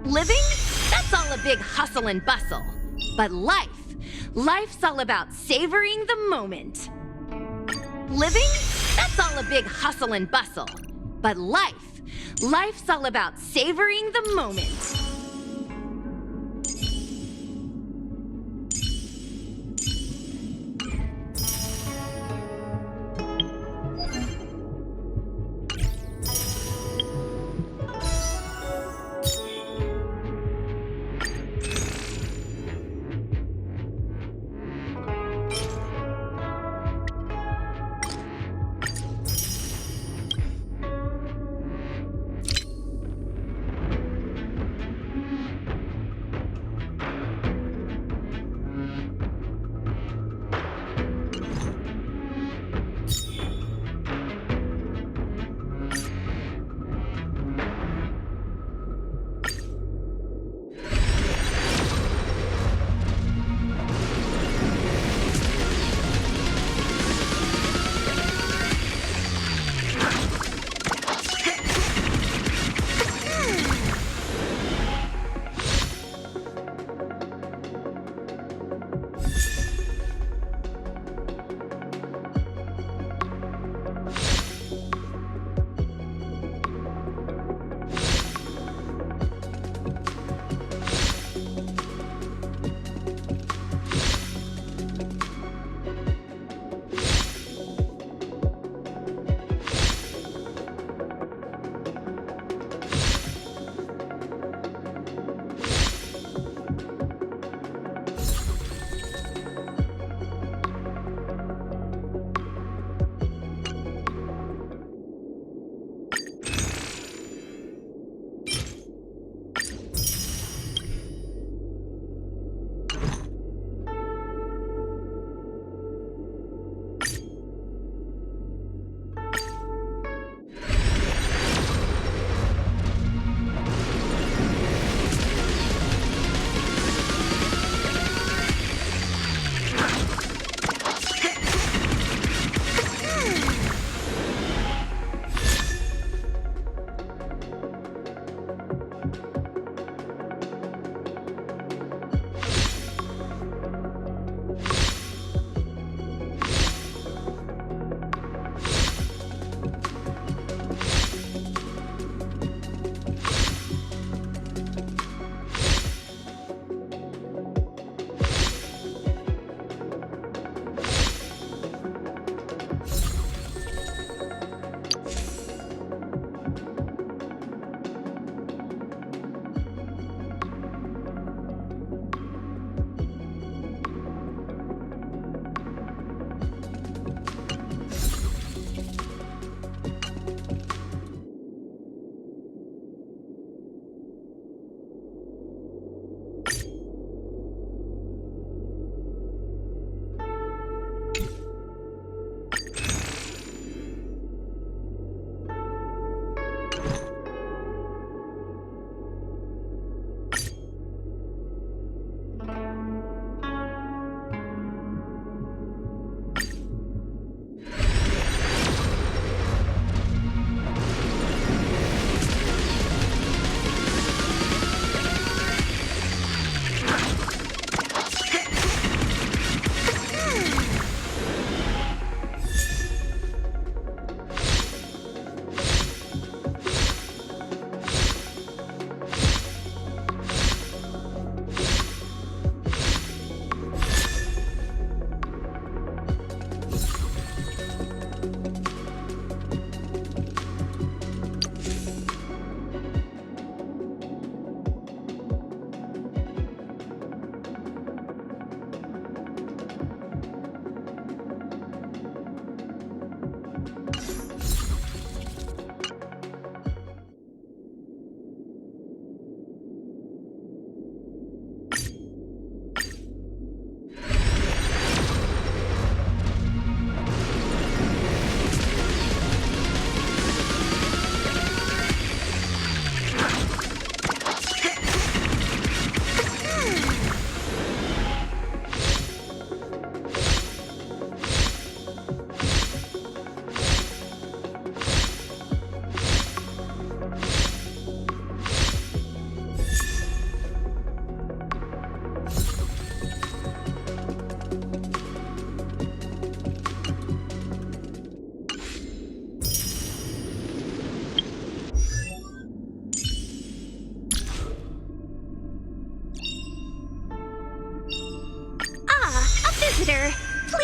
Living? That's all a big hustle and bustle. But life's all about savoring the moment. Living? That's all a big hustle and bustle. But life's all about savoring the moment.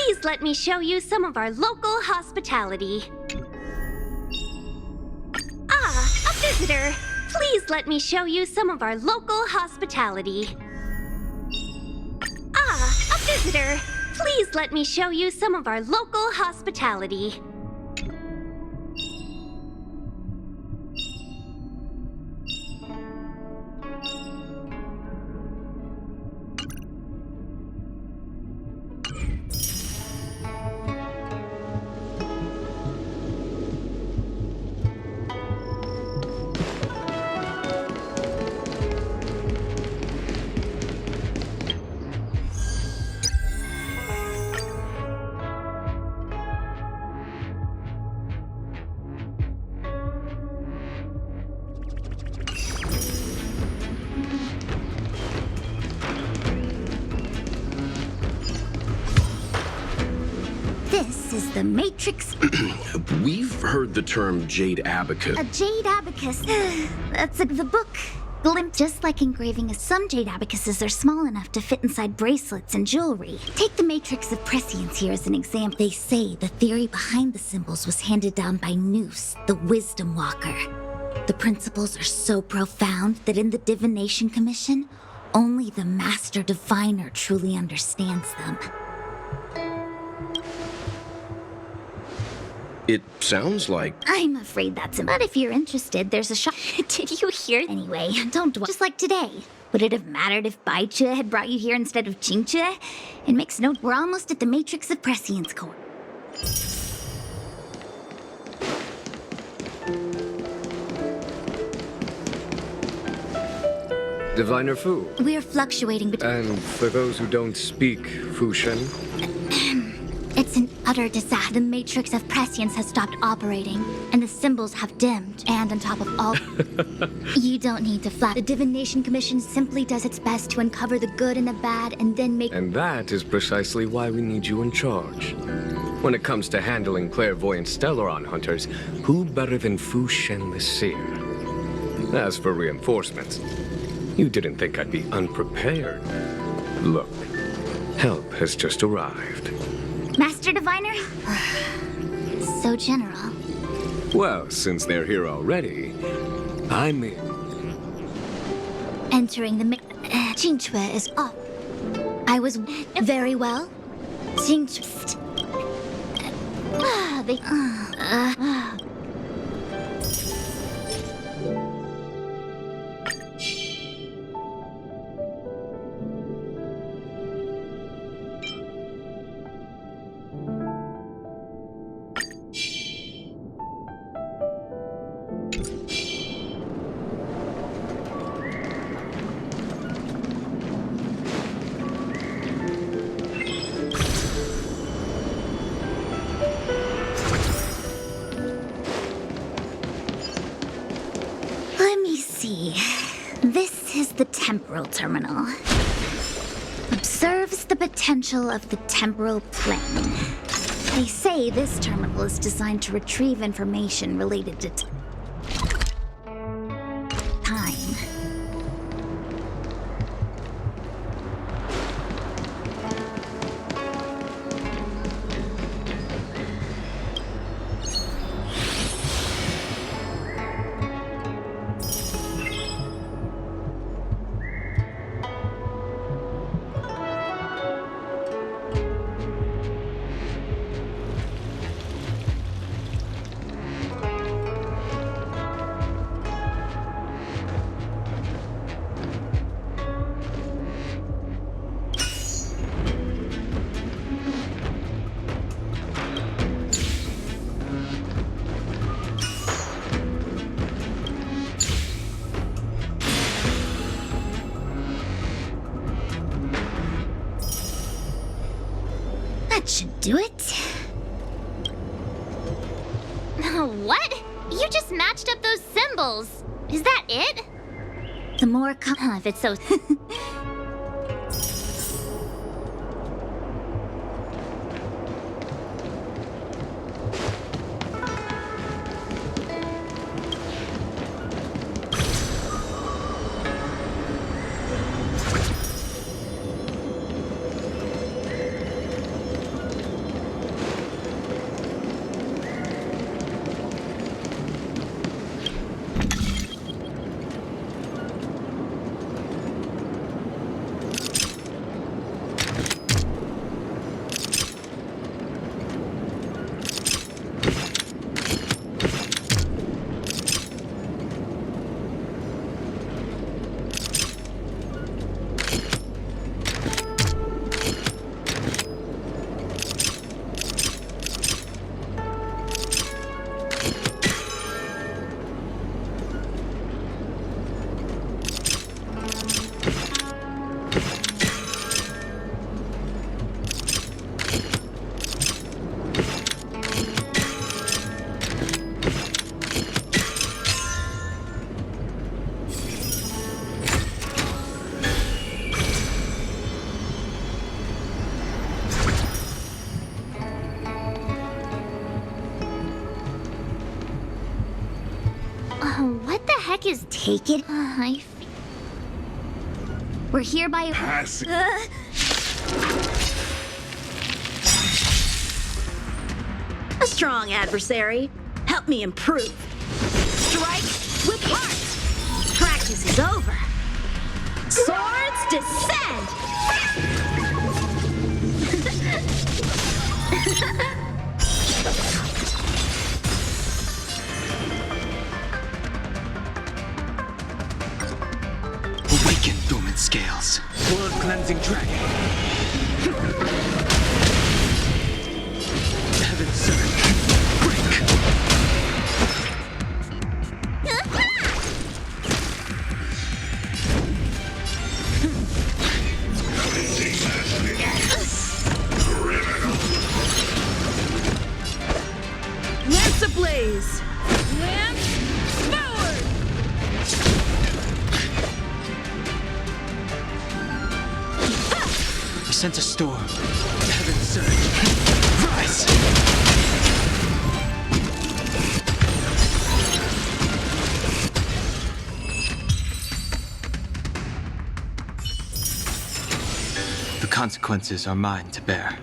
Please let me show you some of our local hospitality. Ah, a visitor. Please let me show you some of our local hospitality. Ah, a visitor. Please let me show you some of our local hospitality. This is the Matrix. We've heard the term Jade Abacus. A Jade Abacus. That's the book. Glimpse. Just like engraving, some Jade Abacuses are small enough to fit inside bracelets and jewelry. Take the Matrix of Prescience here as an example. They say the theory behind the symbols was handed down by Nous, the Wisdom Walker. The principles are so profound that in the Divination Commission, only the Master Diviner truly understands them. It sounds like... I'm afraid that's it. But if you're interested, there's a shop. Did you hear? Anyway, don't dwell. Just like today. Would it have mattered if Baichue had brought you here instead of Qingchue? It makes no... We're almost at the Matrix of Prescience Core. Diviner Fu. We're fluctuating between... And for those who don't speak Fushen, It's an utter disaster. The Matrix of Prescience has stopped operating, and the symbols have dimmed. And on top of all... You don't need to flatter. The Divination Commission simply does its best to uncover the good and the bad, and then make... and that is precisely why we need you in charge. When it comes to handling clairvoyant Stellaron hunters, who better than Fushen the Seer? As for reinforcements, you didn't think I'd be unprepared. Look, help has just arrived. Master Diviner? So general. Well, since they're here already, I'm in. Entering the Qingchue is up. I was very well. Qingchue. Let me see. This is the temporal terminal. Observes the potential of the temporal plane. They say this terminal is designed to retrieve information related to time. That should do it. What? You just matched up those symbols. Is that it? The more If it's so... heck is take it? We're here by... Pass it. A strong adversary. Help me improve. Strike with heart. Practice is over. Swords descend. Awaken dormant scales. Blood cleansing dragon. Heaven surge. Break. Lance ablaze. Lance forward. I sense a storm. Heaven surge. Rise. The consequences are mine to bear.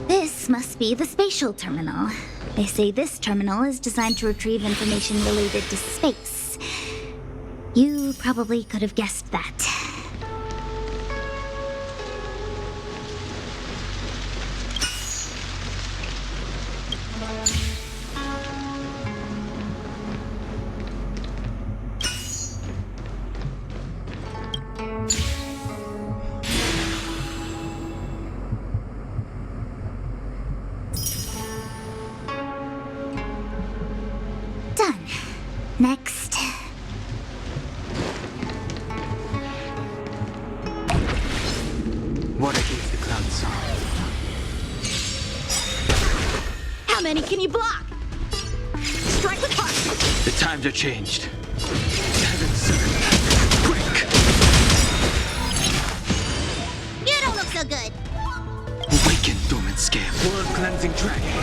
This must be the spatial terminal. They say this terminal is designed to retrieve information related to space. You probably could have guessed that. Done. Next. Water heeds the cloud song. How many can you block? Strike with heart. The times are changed. Heaven surge. Break. You don't look so good. Awaken dormant scale. Blood cleansing dragon.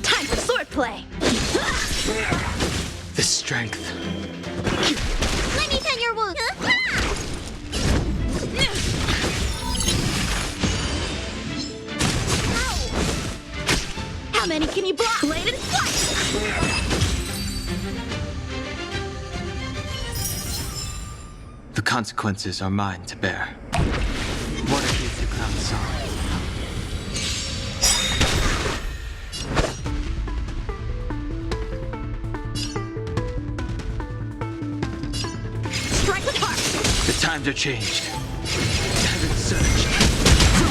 Time for swordplay. The strength. Let me tend your wound. How many can you block? Bladed slice. The consequences are mine to bear. Water heeds the cloud song. Strike with heart. The times are changed. Heaven surge.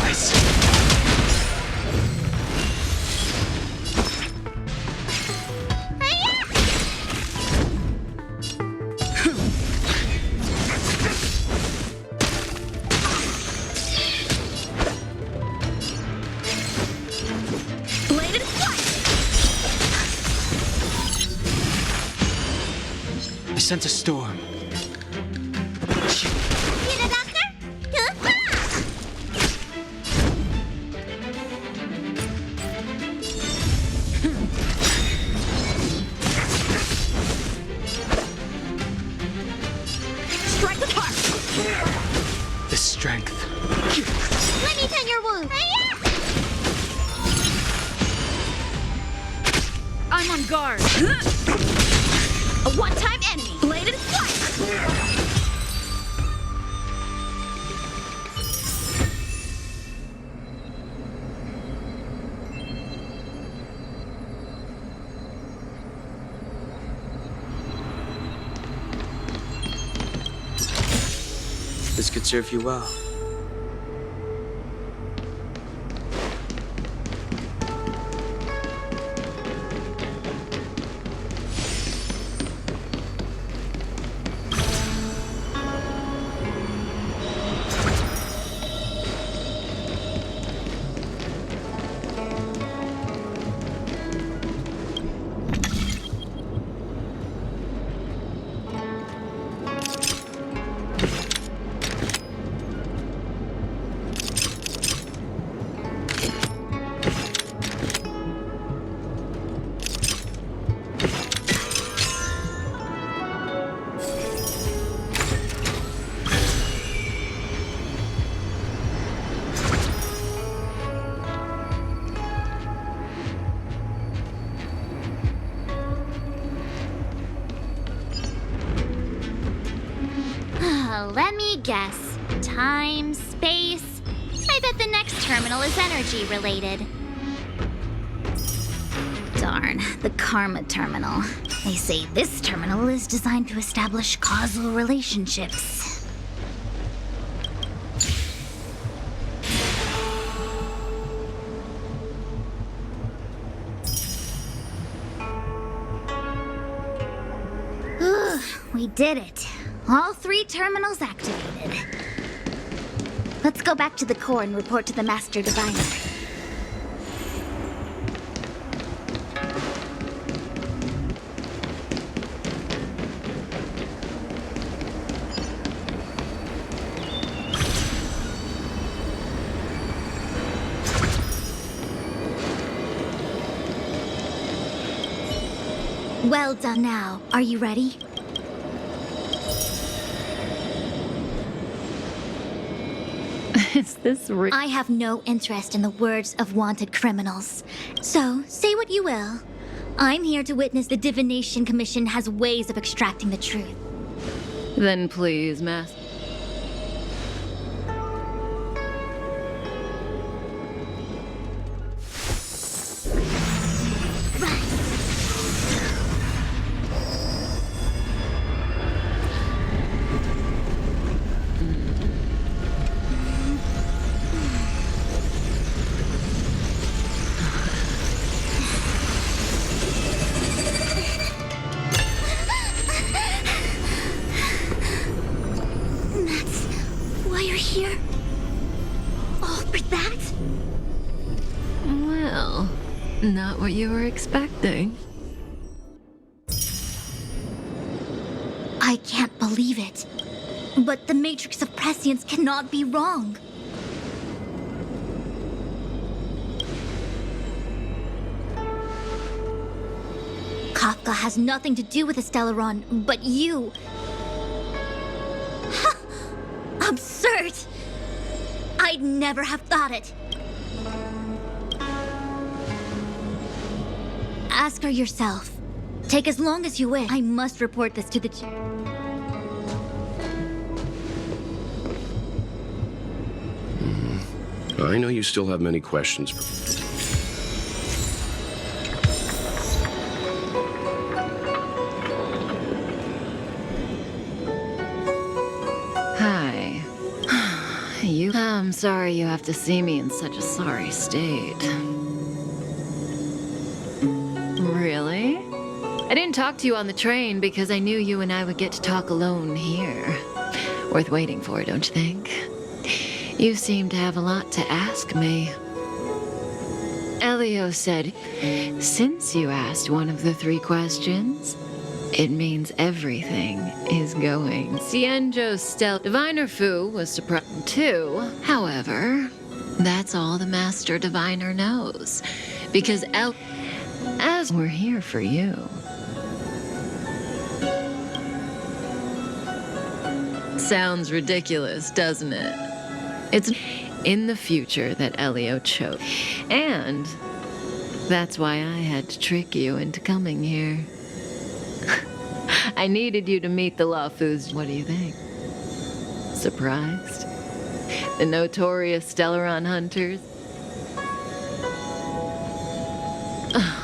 Rise. Bladed slice. I sense a storm. Need a doctor? Strike with heart. The strength. Let me tend your wound. I'm on guard. A one-time enemy. Bladed slice. This could serve you well. Let me guess. Time, space. I bet the next terminal is energy related. Darn, the Karma Terminal. They say this terminal is designed to establish causal relationships. We did it. All 3 terminals activated. Let's go back to the core and report to the Master Diviner. Well done now. Are you ready? Is this real? I have no interest in the words of wanted criminals. So, say what you will. I'm here to witness the Divination Commission has ways of extracting the truth. Then please, Master. Why you're here? All for that? Well, not what you were expecting. I can't believe it. But the Matrix of Prescience cannot be wrong. Kafka has nothing to do with the Stellaron, but you... Ha! Absurd! I'd never have thought it. Ask her yourself. Take as long as you wish. I must report this to the... I know you still have many questions for me. Hi. I'm sorry you have to see me in such a sorry state. Really? I didn't talk to you on the train because I knew you and I would get to talk alone here. Worth waiting for, don't you think? You seem to have a lot to ask me. Elio said, since you asked one of the 3 questions, it means everything is going. Xianzhou's stealth diviner Fu was surprised too. However, that's all the Master Diviner knows. Because as we're here for you. Sounds ridiculous, doesn't it? It's in the future that Elio chose. And that's why I had to trick you into coming here. I needed you to meet the Lafus. What do you think? Surprised? The notorious Stellaron hunters?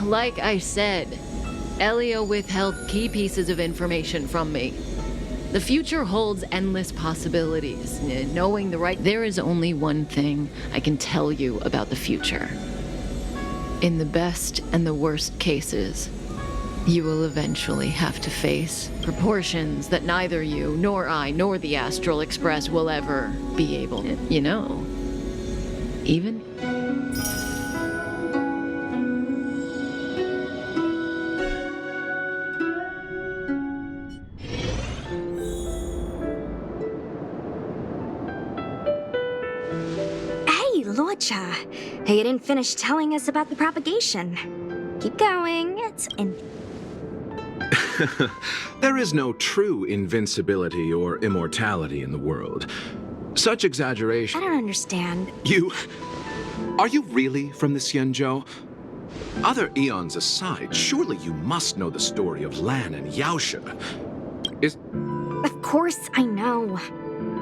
Like I said, Elio withheld key pieces of information from me. The future holds endless possibilities. Knowing the right... There is only one thing I can tell you about the future. In the best and the worst cases, you will eventually have to face proportions that neither you, nor I, nor the Astral Express will ever be able to, you know. Even... Lorcha, you didn't finish telling us about the propagation. Keep going. It's There is no true invincibility or immortality in the world. Such exaggeration... I don't understand. Are you really from the Xianzhou? Other eons aside, surely you must know the story of Lan and Yaosha. Of course I know.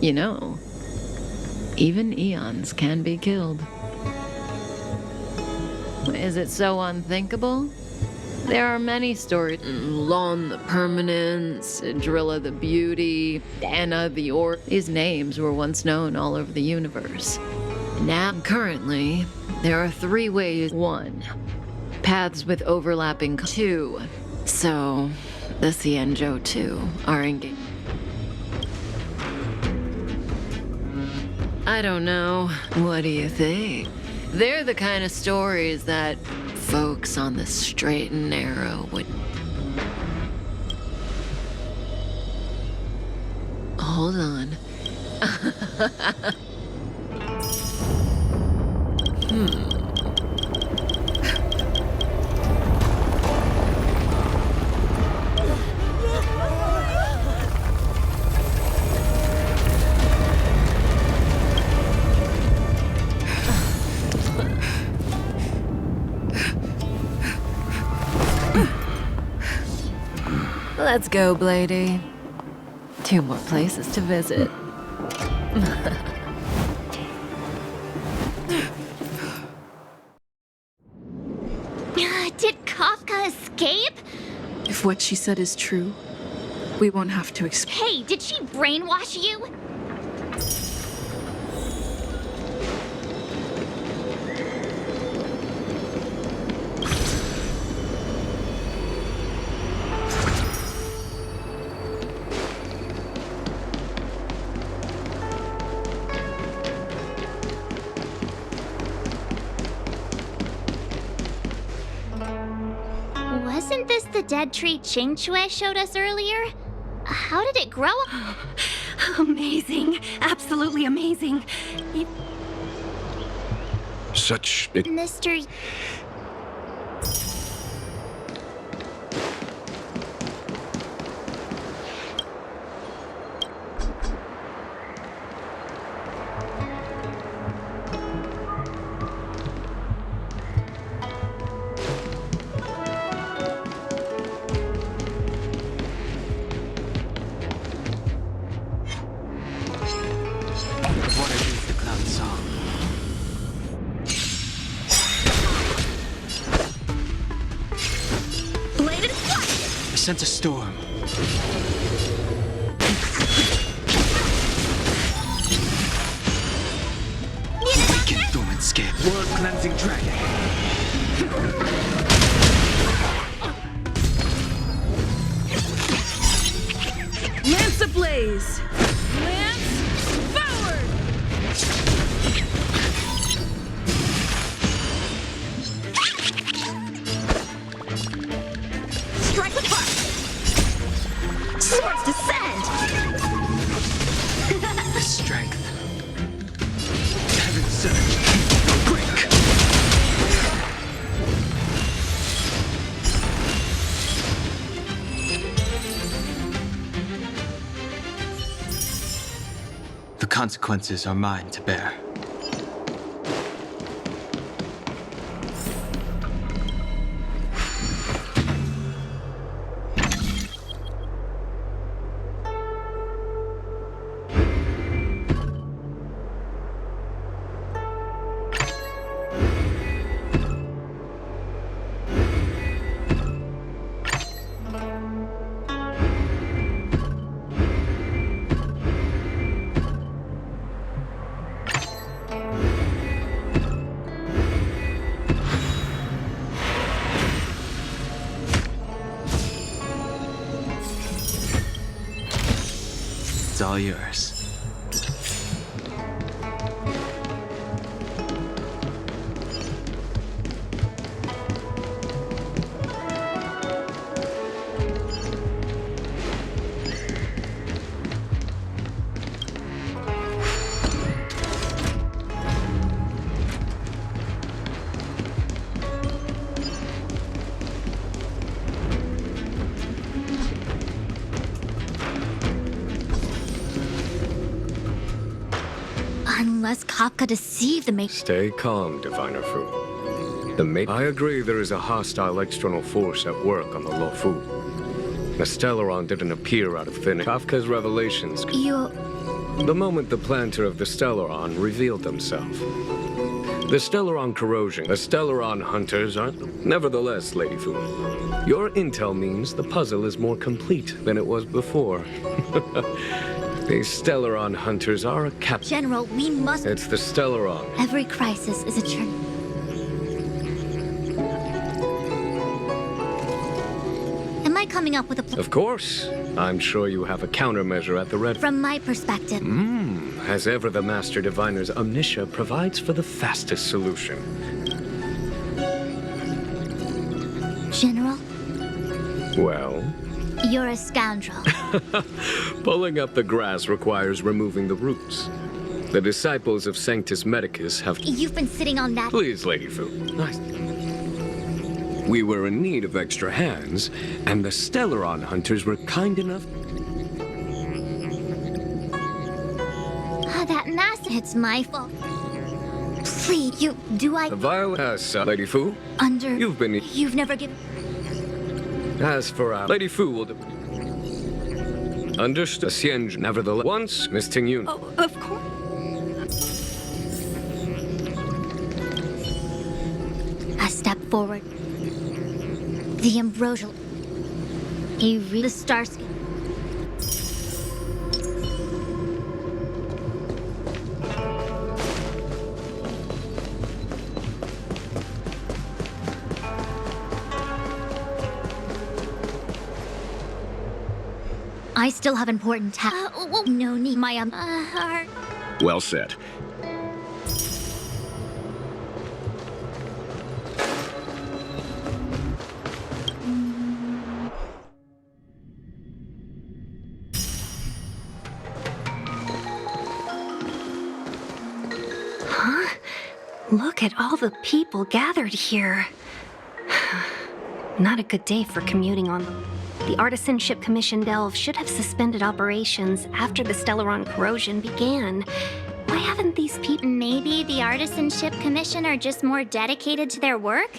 You know, even eons can be killed. Is it so unthinkable? There are many stories. Lon the Permanence, Drilla the Beauty, Anna the Orc. These names were once known all over the universe. Now, currently, there are 3 ways. 1. Paths with overlapping. 2. So, the Cienjo 2 are engaged. I don't know. What do you think? They're the kind of stories that folks on the straight and narrow would... Hold on. Let's go, Blady. 2 more places to visit. Did Kafka escape? If what she said is true, we won't have to explain. Hey, did she brainwash you? Wasn't this the dead tree Ching Shui showed us earlier? How did it grow? Amazing. Absolutely amazing. Such... Mr. Sense a storm. Awaken, dormant skip. World cleansing dragon. Lance ablaze! Lance forward! Strike with heart! Swords descend! The strength. Heaven surge. Break! The consequences are mine to bear. It's all yours. Unless Kafka deceived the mate. Stay calm, Diviner Fu. I agree there is a hostile external force at work on the Luofu. The Stellaron didn't appear out of thin air. Kafka's revelations... You... the moment the planter of the Stellaron revealed himself. The Stellaron corrosion, the Stellaron hunters are... Nevertheless, Lady Fu, your intel means the puzzle is more complete than it was before. The Stellaron hunters are a General, we must... It's the Stellaron. Every crisis is a journey. Am I coming up with a plan? Of course. I'm sure you have a countermeasure at the ready. From my perspective... As ever, the Master Diviner's Omniscia provides for the fastest solution. General? Well? You're a scoundrel. Pulling up the grass requires removing the roots. The disciples of Sanctus Medicus have... You've been sitting on that... Please, Lady Fu. Nice. We were in need of extra hands, and the Stellaron hunters were kind enough... That mass... It's my fault. Please, you... Do I... The violence, Lady Fu. Under... You've been... You've never given... As for Lady Fu will... Understood. Sienge, nevertheless. Once, Miss Tingyun. Oh, of course. A step forward. The ambrosial... The Starsky... I still have important tasks. No need. My heart. Well said. Huh? Look at all the people gathered here. Not a good day for commuting on them. The Artisanship Commission Delve should have suspended operations after the Stellaron corrosion began. Why haven't these people... Maybe the Artisanship Commission are just more dedicated to their work?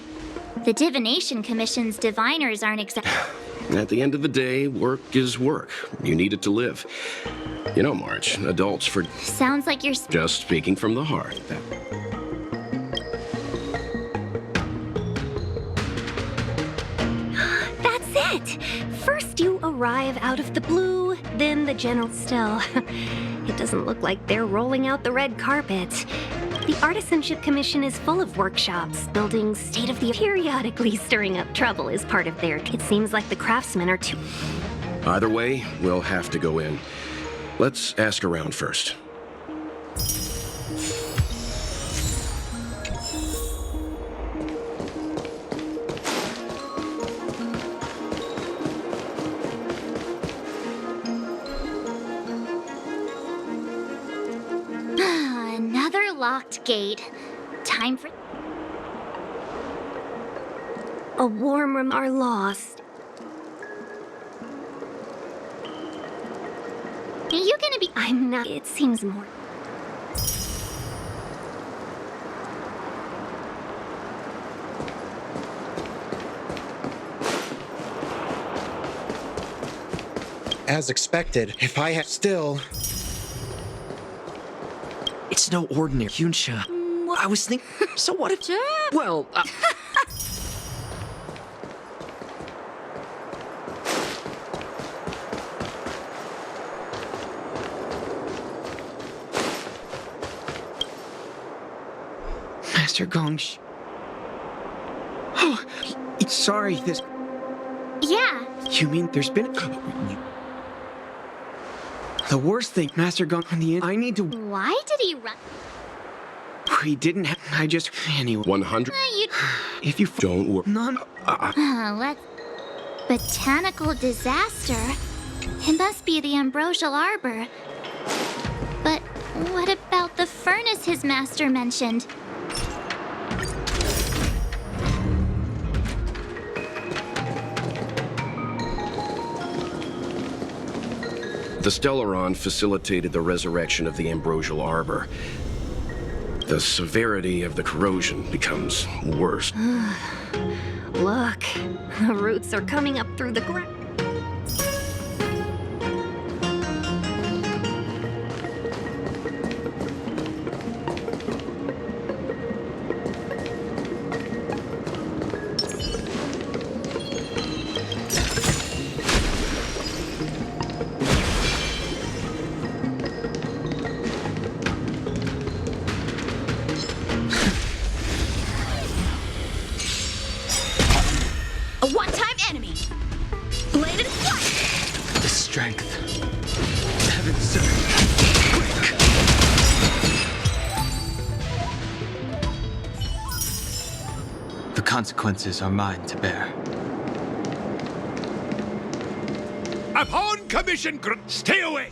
The Divination Commission's diviners aren't exactly... At the end of the day, work is work. You need it to live. You know, March, adults for... Sounds like you're... Just speaking from the heart. That's it! First you arrive out of the blue, then the general... Still, it doesn't look like they're rolling out the red carpet. The Artisanship Commission is full of workshops, building state-of-the-art... Periodically stirring up trouble is part of their... It seems like the craftsmen are too... Either way, we'll have to go in. Let's ask around first. Another locked gate. Time for... A warm room are lost. Are you gonna be... I'm not... It seems more... As expected, if I had still... It's no ordinary Yunsha. I was thinking... So what if... Well, Master Gongsh. Oh, sorry, this... Yeah. You mean there's been... The worst thing, Master Gong on the end, I need to... Why did he run? We didn't have... I just... Anyway... 100... You... If you... Don't worry. None... Let's... Botanical disaster? It must be the Ambrosial Arbor. But what about the furnace his master mentioned? The Stellaron facilitated the resurrection of the Ambrosial Arbor. The severity of the corrosion becomes worse. Look, the roots are coming up through the ground. consequences are mine to bear. Upon commission, stay away!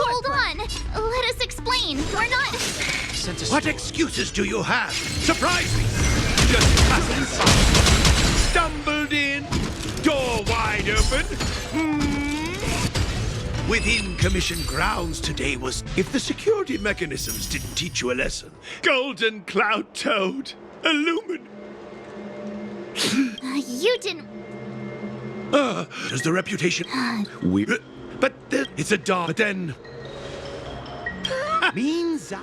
Hold on! Let us explain. We're not... What excuses do you have? Surprise me! Just passing stumbled in, door wide open. Within commission grounds today was... If the security mechanisms didn't teach you a lesson. Golden Cloud Toad, illumin. You didn't... Does the reputation... But it's a dog. But then... means...